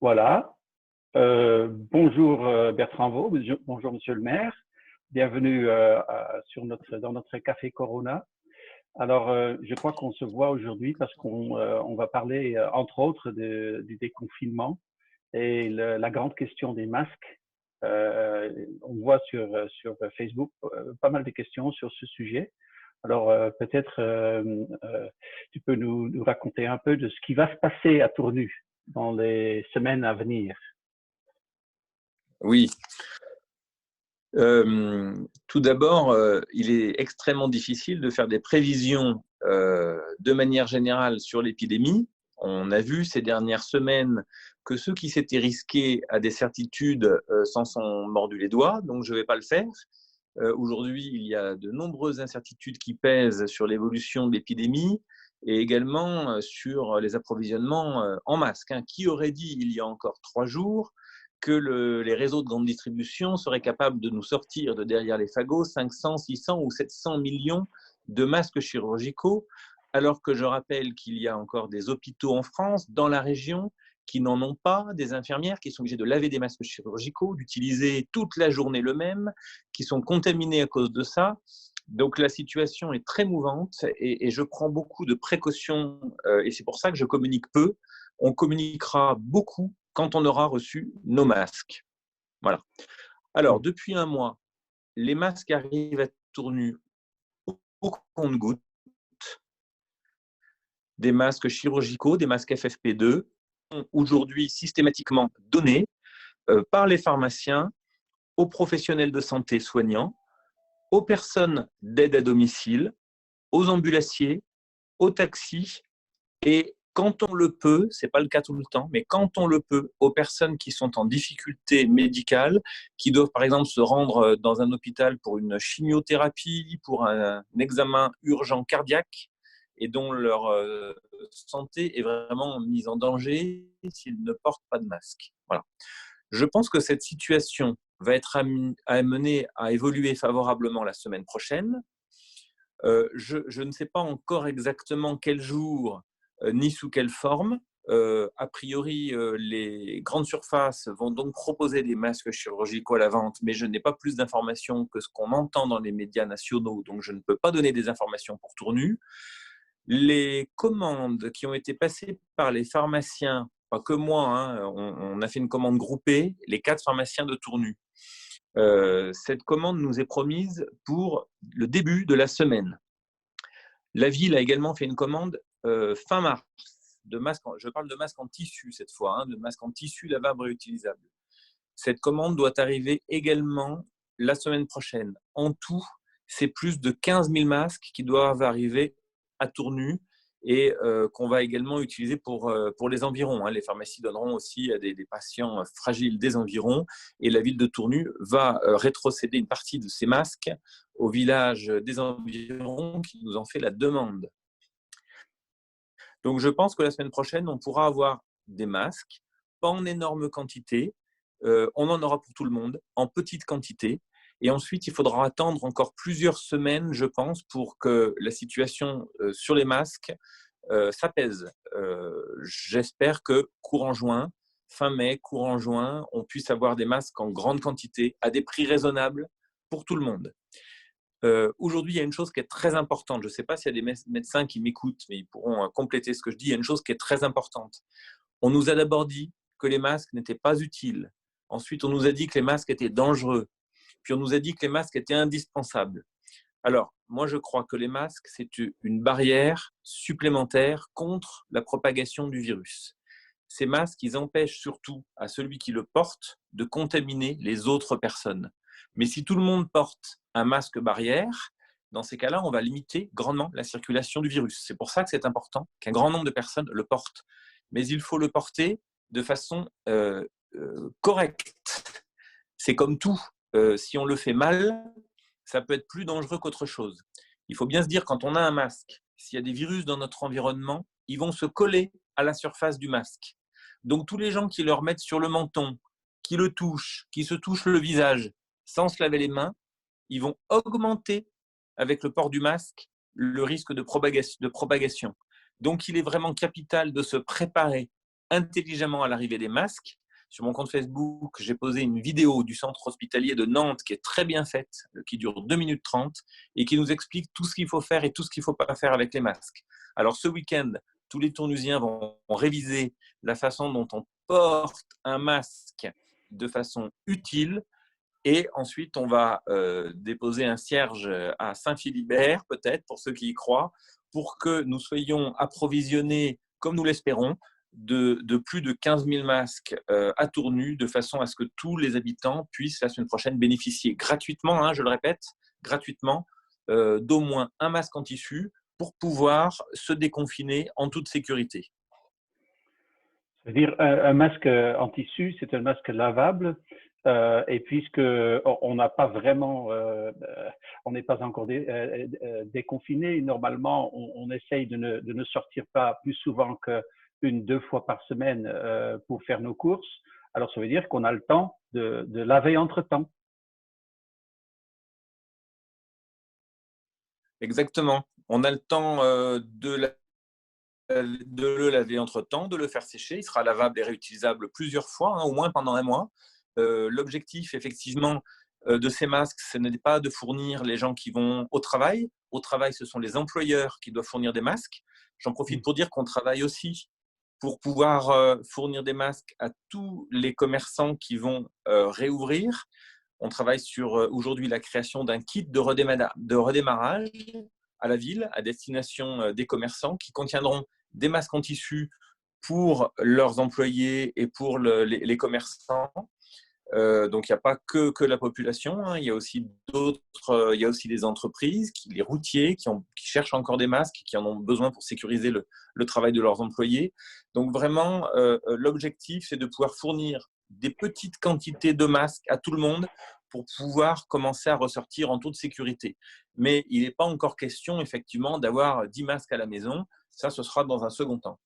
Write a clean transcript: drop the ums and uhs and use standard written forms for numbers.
Voilà. Bonjour Bertrand Vaux, bonjour Monsieur le maire. Bienvenue dans notre café Corona. Alors, je crois qu'on se voit aujourd'hui parce qu'on va parler, entre autres, du déconfinement et la grande question des masques. On voit sur Facebook pas mal de questions sur ce sujet. Alors, peut-être tu peux nous raconter un peu de ce qui va se passer à Tournu dans les semaines à venir. Oui. Tout d'abord, il est extrêmement difficile de faire des prévisions de manière générale sur l'épidémie. On a vu ces dernières semaines que ceux qui s'étaient risqués à des certitudes s'en sont mordus les doigts, donc je ne vais pas le faire. Aujourd'hui, il y a de nombreuses incertitudes qui pèsent sur l'évolution de l'épidémie et également sur les approvisionnements en masques. Qui aurait dit il y a encore 3 jours que les réseaux de grande distribution seraient capables de nous sortir de derrière les fagots 500, 600 ou 700 millions de masques chirurgicaux, alors que je rappelle qu'il y a encore des hôpitaux en France, dans la région, qui n'en ont pas, des infirmières qui sont obligées de laver des masques chirurgicaux, d'utiliser toute la journée le même, qui sont contaminés à cause de ça. Donc la situation est très mouvante et je prends beaucoup de précautions et c'est pour ça que je communique peu. On communiquera beaucoup quand on aura reçu nos masques. Voilà. Alors, depuis un mois, les masques arrivent à Tournu au compte-gouttes, des masques chirurgicaux, des masques FFP2, sont aujourd'hui systématiquement donnés par les pharmaciens aux professionnels de santé soignants, aux personnes d'aide à domicile, aux ambulanciers, aux taxis et quand on le peut, ce n'est pas le cas tout le temps, mais quand on le peut, aux personnes qui sont en difficulté médicale, qui doivent par exemple se rendre dans un hôpital pour une chimiothérapie, pour un examen urgent cardiaque, et dont leur santé est vraiment mise en danger s'ils ne portent pas de masque. Voilà. Je pense que cette situation va être amenée à évoluer favorablement la semaine prochaine. Je ne sais pas encore exactement quel jour ni sous quelle forme. A priori, les grandes surfaces vont donc proposer des masques chirurgicaux à la vente, mais je n'ai pas plus d'informations que ce qu'on entend dans les médias nationaux, donc je ne peux pas donner des informations pour Tournu. Les commandes qui ont été passées par les pharmaciens, pas que moi, on a fait une commande groupée, les 4 pharmaciens de Tournu. Cette commande nous est promise pour le début de la semaine. La ville a également fait une commande fin mars de masques. Je parle de masques en tissu cette fois, de masques en tissu lavable réutilisable. Cette commande doit arriver également la semaine prochaine. En tout, c'est plus de 15 000 masques qui doivent arriver à Tournu et qu'on va également utiliser pour les environs. Les pharmacies donneront aussi à des patients fragiles des environs et la ville de Tournu va rétrocéder une partie de ces masques au village des environs qui nous en fait la demande. Donc je pense que la semaine prochaine, on pourra avoir des masques, pas en énorme quantité, on en aura pour tout le monde, en petite quantité. Et ensuite, il faudra attendre encore plusieurs semaines, je pense, pour que la situation sur les masques s'apaise. J'espère que courant juin, fin mai, courant juin, on puisse avoir des masques en grande quantité, à des prix raisonnables pour tout le monde. Aujourd'hui, il y a une chose qui est très importante. Je ne sais pas s'il y a des médecins qui m'écoutent, mais ils pourront compléter ce que je dis. Il y a une chose qui est très importante. On nous a d'abord dit que les masques n'étaient pas utiles. Ensuite, on nous a dit que les masques étaient dangereux. Puis on nous a dit que les masques étaient indispensables. Alors, moi, je crois que les masques, c'est une barrière supplémentaire contre la propagation du virus. Ces masques, ils empêchent surtout à celui qui le porte de contaminer les autres personnes. Mais si tout le monde porte un masque barrière, dans ces cas-là, on va limiter grandement la circulation du virus. C'est pour ça que c'est important qu'un grand nombre de personnes le portent. Mais il faut le porter de façon correcte. C'est comme tout. Si on le fait mal, ça peut être plus dangereux qu'autre chose. Il faut bien se dire, quand on a un masque, s'il y a des virus dans notre environnement, ils vont se coller à la surface du masque. Donc tous les gens qui le remettent sur le menton, qui le touchent, qui se touchent le visage sans se laver les mains, ils vont augmenter avec le port du masque le risque de propagation. Donc il est vraiment capital de se préparer intelligemment à l'arrivée des masques. Sur mon compte Facebook, j'ai posé une vidéo du centre hospitalier de Nantes qui est très bien faite, qui dure 2 minutes 30 et qui nous explique tout ce qu'il faut faire et tout ce qu'il ne faut pas faire avec les masques. Alors ce week-end, tous les Tournusiens vont réviser la façon dont on porte un masque de façon utile. Et ensuite, on va déposer un cierge à Saint-Philibert, peut-être, pour ceux qui y croient, pour que nous soyons approvisionnés, comme nous l'espérons, de plus de 15 000 masques à Tournu, de façon à ce que tous les habitants puissent la semaine prochaine bénéficier gratuitement, hein, je le répète, gratuitement, d'au moins un masque en tissu pour pouvoir se déconfiner en toute sécurité. C'est-à-dire un masque en tissu, c'est un masque lavable. Et puisque on n'a pas vraiment, on n'est pas encore déconfiné, normalement, on essaye de ne sortir pas plus souvent qu'une, 2 fois par semaine pour faire nos courses. Alors, ça veut dire qu'on a le temps de laver entre-temps. Exactement. On a le temps de le laver entre-temps, de le faire sécher. Il sera lavable et réutilisable plusieurs fois, hein, au moins pendant un mois. L'objectif, effectivement, de ces masques, ce n'est pas de fournir les gens qui vont au travail. Au travail, ce sont les employeurs qui doivent fournir des masques. J'en profite pour dire qu'on travaille aussi pour pouvoir fournir des masques à tous les commerçants qui vont réouvrir. On travaille sur aujourd'hui la création d'un kit de redémarrage à la ville, à destination des commerçants, qui contiendront des masques en tissu pour leurs employés et pour les commerçants. Donc, il n'y a pas que la population, hein. Il y a aussi d'autres, il y a aussi des entreprises, les routiers qui cherchent encore des masques, qui en ont besoin pour sécuriser le travail de leurs employés. Donc, vraiment, l'objectif, c'est de pouvoir fournir des petites quantités de masques à tout le monde pour pouvoir commencer à ressortir en toute sécurité. Mais il n'est pas encore question, effectivement, d'avoir 10 masques à la maison. Ça, ce sera dans un second temps.